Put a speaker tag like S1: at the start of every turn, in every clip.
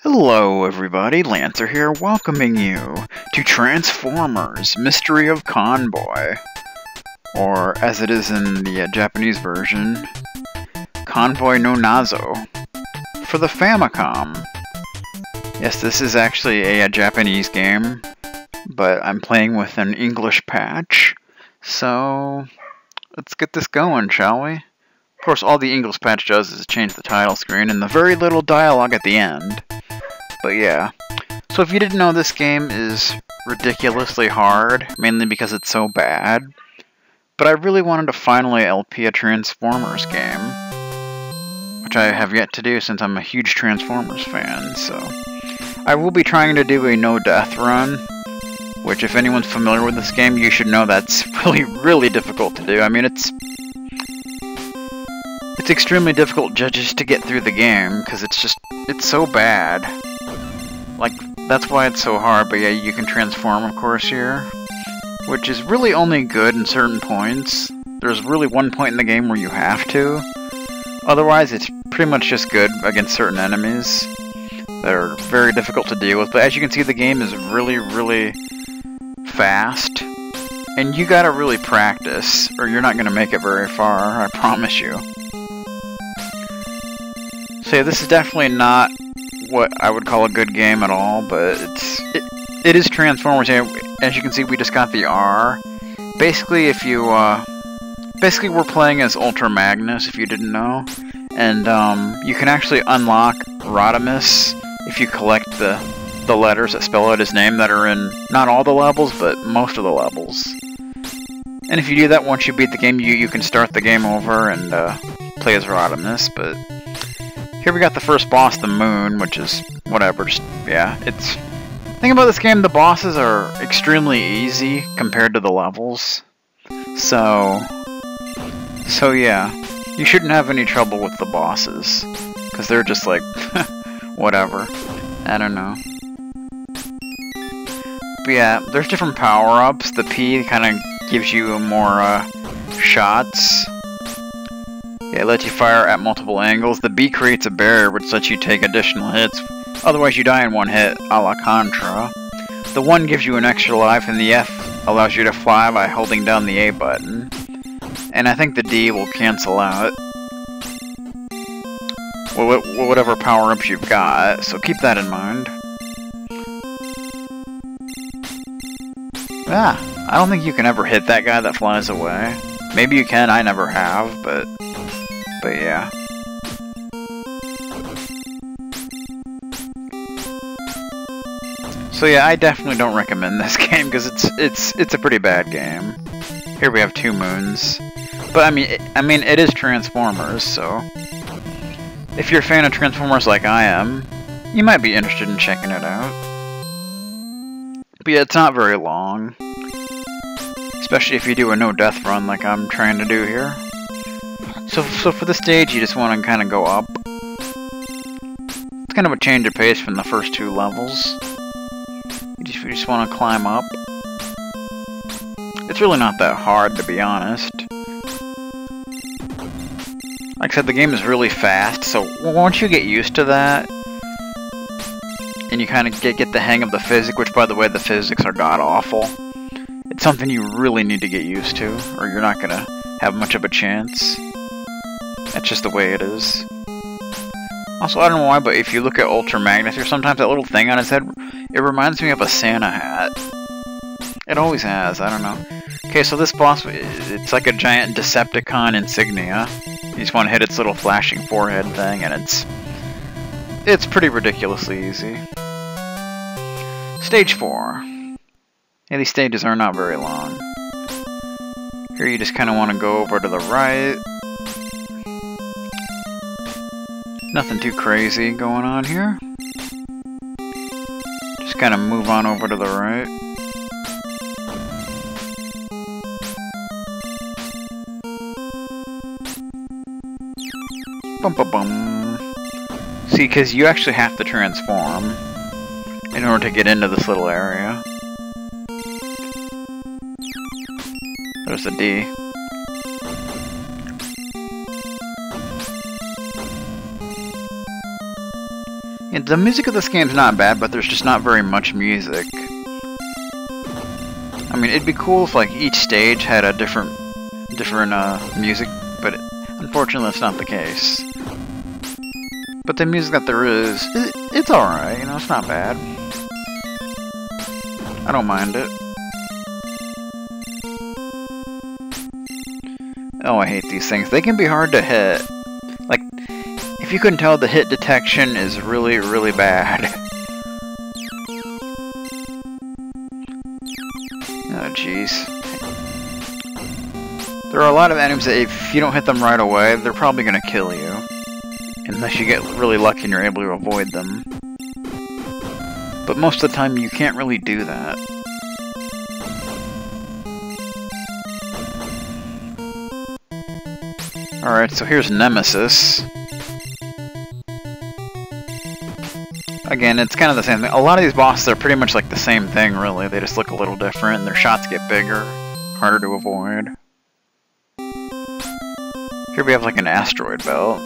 S1: Hello everybody, Lancer here, welcoming you to Transformers Mystery of Convoy, or as it is in the Japanese version, Convoy no Nazo, for the Famicom. Yes, this is actually a Japanese game, but I'm playing with an English patch, so let's get this going, shall we? Of course, all the English patch does is change the title screen and the very little dialogue at the end. But yeah, so if you didn't know, this game is ridiculously hard, mainly because it's so bad. But I really wanted to finally LP a Transformers game, which I have yet to do since I'm a huge Transformers fan, so I will be trying to do a no-death run, which if anyone's familiar with this game, you should know that's really difficult to do. I mean, it's extremely difficult just to get through the game, because it's so bad. Like, that's why it's so hard, but yeah, you can transform, of course, here. Which is really only good in certain points. There's really one point in the game where you have to. Otherwise, it's pretty much just good against certain enemies that are very difficult to deal with. But as you can see, the game is really fast. And you gotta really practice, or you're not gonna make it very far, I promise you. So yeah, this is definitely not what I would call a good game at all, but it is Transformers. As you can see, we just got the R. Basically, if you basically we're playing as Ultra Magnus, if you didn't know, and you can actually unlock Rodimus if you collect the letters that spell out his name that are in not all the levels, but most of the levels. And if you do that, once you beat the game, you can start the game over and play as Rodimus. But here we got the first boss, the Moon, which is whatever, just, yeah, it's... The thing about this game, the bosses are extremely easy compared to the levels. So yeah, you shouldn't have any trouble with the bosses, because they're just like, whatever, I don't know. But yeah, there's different power-ups. The P kind of gives you more shots. Yeah, it lets you fire at multiple angles. The B creates a barrier which lets you take additional hits. Otherwise you die in one hit, a la Contra. The 1 gives you an extra life, and the F allows you to fly by holding down the A button. And I think the D will cancel out whatever power-ups you've got, so keep that in mind. Ah, I don't think you can ever hit that guy that flies away. Maybe you can, I never have, but yeah. So yeah, I definitely don't recommend this game because it's a pretty bad game. Here we have 2 moons, but I mean it is Transformers, so if you're a fan of Transformers like I am, you might be interested in checking it out. But yeah, it's not very long, especially if you do a no-death run like I'm trying to do here. So for this stage, you just want to kind of go up. It's kind of a change of pace from the first 2 levels. You just want to climb up. It's really not that hard, to be honest. Like I said, the game is really fast, so once you get used to that, and you kind of get the hang of the physics, which, by the way, the physics are god-awful, it's something you really need to get used to, or you're not going to have much of a chance. That's just the way it is. Also, I don't know why, but if you look at Ultra Magnus, there's sometimes that little thing on his head, it reminds me of a Santa hat. It always has, I don't know. Okay, so this boss, it's like a giant Decepticon insignia. You just want to hit its little flashing forehead thing, and it's pretty ridiculously easy. Stage 4. Yeah, these stages are not very long. Here you just kind of want to go over to the right. Nothing too crazy going on here. Just kind of move on over to the right. Bum bum bum. See, because you actually have to transform in order to get into this little area. There's the D. Yeah, the music of this game's not bad, but there's just not very much music. I mean, it'd be cool if like each stage had a different music, but unfortunately that's not the case. But the music that there is, it's alright, you know, it's not bad. I don't mind it. Oh, I hate these things. They can be hard to hit. Like, if you couldn't tell, the hit detection is really, really bad. Oh, jeez. There are a lot of enemies that if you don't hit them right away, they're probably gonna kill you. Unless you get really lucky and you're able to avoid them. But most of the time, you can't really do that. Alright, so here's Nemesis. Again, it's kind of the same thing. A lot of these bosses are pretty much like the same thing, really. They just look a little different, and their shots get bigger, harder to avoid. Here we have like an asteroid belt.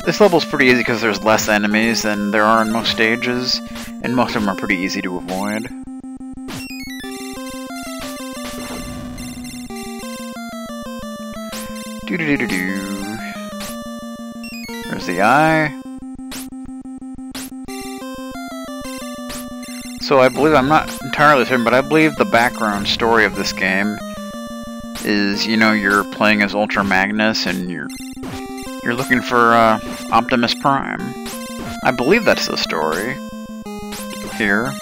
S1: This level's pretty easy because there's less enemies than there are in most stages, and most of them are pretty easy to avoid. Doo-doo-doo-doo-doo. There's the eye. So I believe, I'm not entirely certain, but I believe the background story of this game is, you know, you're playing as Ultra Magnus and you're looking for Optimus Prime. I believe that's the story here.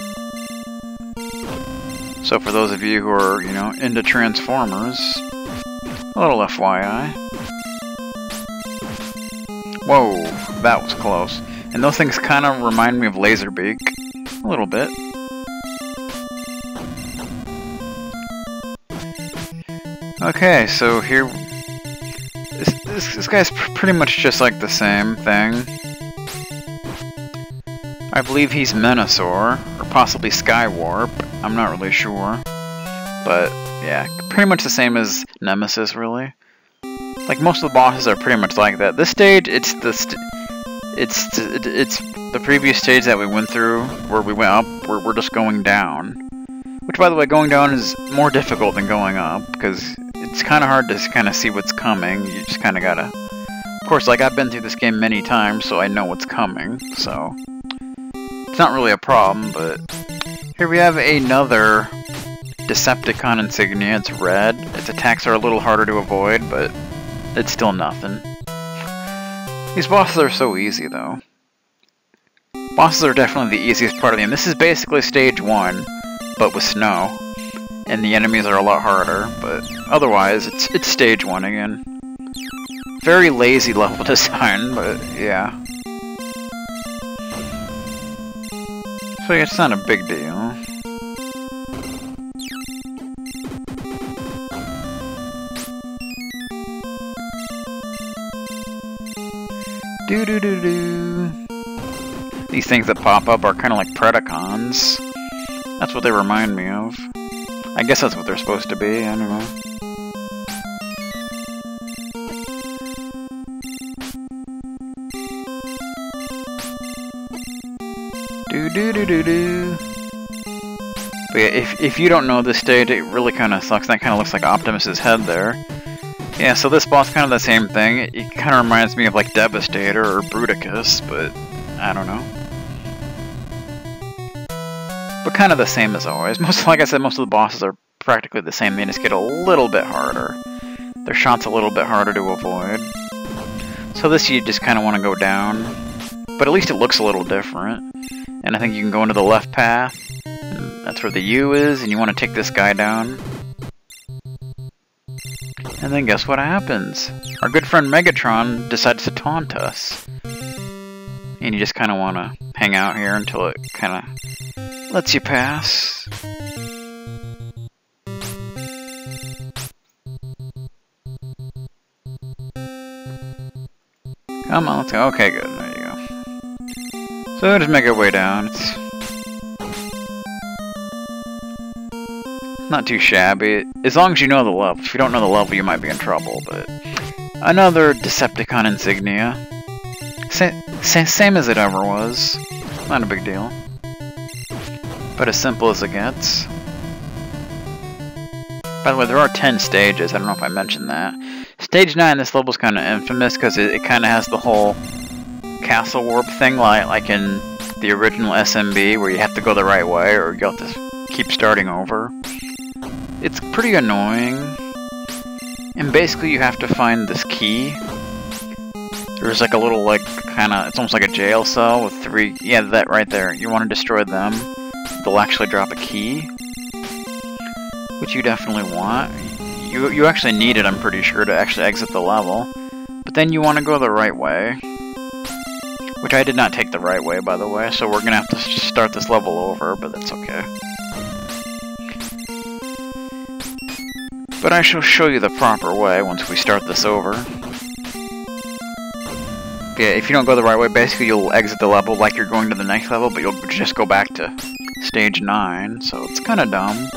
S1: So for those of you who are, you know, into Transformers, a little FYI. Whoa, that was close. And those things kind of remind me of Laserbeak. A little bit. Okay, so here... This guy's pretty much just like the same thing. I believe he's Menasor, or possibly Skywarp. I'm not really sure. But, yeah, pretty much the same as Nemesis, really. Like, most of the bosses are pretty much like that. This stage, it's the previous stage that we went through, where we went up, where we're just going down. Which, by the way, going down is more difficult than going up, because it's kind of hard to kind of see what's coming. You just kind of gotta... Of course, like, I've been through this game many times, so I know what's coming, so... It's not really a problem, but... Here we have another Decepticon insignia. It's red. Its attacks are a little harder to avoid, but it's still nothing. These bosses are so easy, though. Bosses are definitely the easiest part of the game. This is basically stage 1, but with snow. And the enemies are a lot harder, but otherwise, it's stage 1 again. Very lazy level design, but yeah. So yeah, it's not a big deal. Doo-doo-doo-doo. These things that pop up are kind of like Predacons. That's what they remind me of. I guess that's what they're supposed to be, I don't know. Doo-doo-doo-doo-doo. But yeah, if you don't know this stage, it really kind of sucks. That kind of looks like Optimus's head there. Yeah, so this boss kind of the same thing. It kind of reminds me of like Devastator or Bruticus, but I don't know. But kind of the same as always. Like I said, most of the bosses are practically the same. They just get a little bit harder. Their shot's a little bit harder to avoid. So this you just kind of want to go down. But at least it looks a little different. And I think you can go into the left path. That's where the U is, and you want to take this guy down. And then guess what happens? Our good friend Megatron decides to taunt us. And you just kind of want to hang out here until it kind of lets you pass. Come on, let's go. Okay, good. There you go. So just make our way down. It's not too shabby, as long as you know the level. If you don't know the level, you might be in trouble, but... Another Decepticon insignia. Same as it ever was. Not a big deal. But as simple as it gets. By the way, there are 10 stages. I don't know if I mentioned that. Stage 9, this level's kind of infamous because it kind of has the whole castle warp thing like in the original SMB, where you have to go the right way or you have to keep starting over. It's pretty annoying. And basically you have to find this key. There's like a little, like, it's almost like a jail cell with 3, yeah, that right there. You want to destroy them. They'll actually drop a key, which you definitely want. You actually need it, I'm pretty sure, to actually exit the level. But then you want to go the right way. Which I did not take the right way, by the way, so we're gonna have to start this level over, but that's okay. But I shall show you the proper way once we start this over. Yeah, if you don't go the right way, basically you'll exit the level like you're going to the next level, but you'll just go back to stage 9, so it's kinda dumb.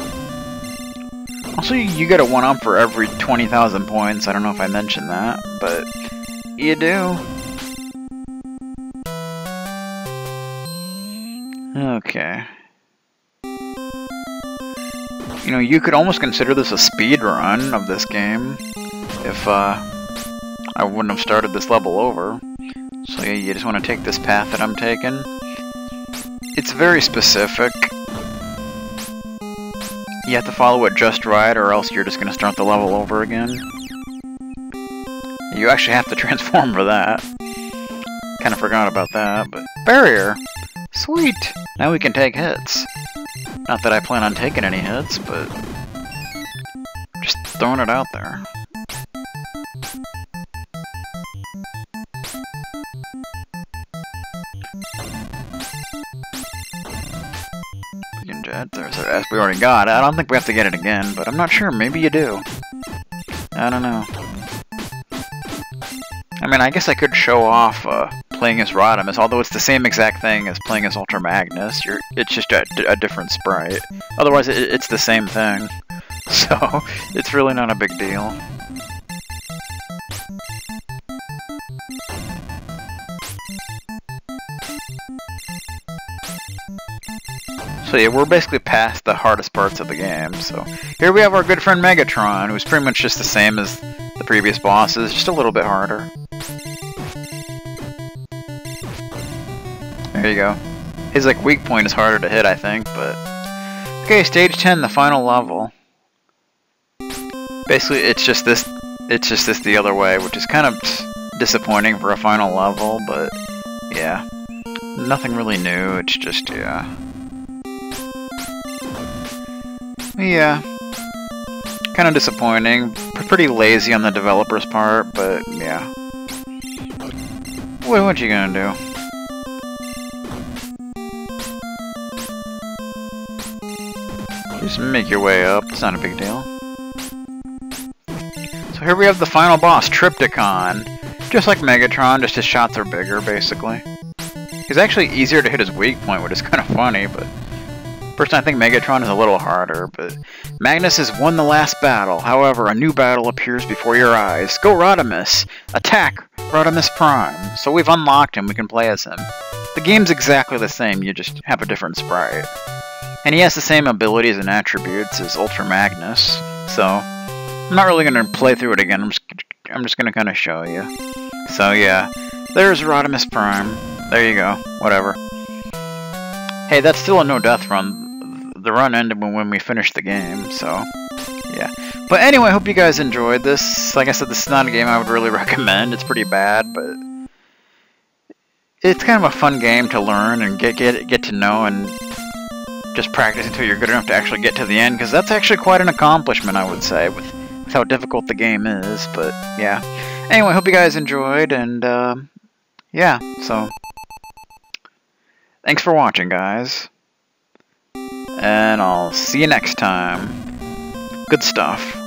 S1: Also, you get a 1-up for every 20,000 points. I don't know if I mentioned that, but you do. Okay. You know, you could almost consider this a speed run of this game if I wouldn't have started this level over. So yeah, you just want to take this path that I'm taking. It's very specific. You have to follow it just right, or else you're just going to start the level over again. You actually have to transform for that. Kind of forgot about that, but... Barrier! Sweet! Now we can take hits. Not that I plan on taking any hits, but... just throwing it out there. There's our S we already got. I don't think we have to get it again, but I'm not sure. Maybe you do. I don't know. I mean, I guess I could show off playing as Rodimus, although it's the same exact thing as playing as Ultra Magnus. It's just a different sprite. Otherwise, it's the same thing. So, it's really not a big deal. So yeah, we're basically past the hardest parts of the game, so... Here we have our good friend Megatron, who's pretty much just the same as the previous bosses, just a little bit harder. There you go. His, like, weak point is harder to hit, I think, but... Okay, stage 10, the final level. Basically, it's just this the other way, which is kind of disappointing for a final level, but... Yeah. Nothing really new, it's just, yeah... Yeah, kind of disappointing. Pretty lazy on the developer's part, but yeah. What you gonna do? Just make your way up. It's not a big deal. So here we have the final boss, Triptychon. Just like Megatron, just his shots are bigger, basically. He's actually easier to hit his weak point, which is kind of funny, but... Personally, I think Megatron is a little harder, but... Magnus has won the last battle. However, a new battle appears before your eyes. Go Rodimus! Attack Rodimus Prime! So we've unlocked him, we can play as him. The game's exactly the same, you just have a different sprite. And he has the same abilities and attributes as Ultra Magnus, so... I'm not really going to play through it again, I'm just going to kind of show you. So yeah, there's Rodimus Prime. There you go, whatever. Hey, that's still a no-death run. The run ended when we finished the game, so, yeah. But anyway, I hope you guys enjoyed this. Like I said, this is not a game I would really recommend. It's pretty bad, but it's kind of a fun game to learn and get to know and just practice until you're good enough to actually get to the end, because that's actually quite an accomplishment, I would say, with how difficult the game is, but yeah. Anyway, I hope you guys enjoyed, and yeah, so thanks for watching, guys. And I'll see you next time. Good stuff.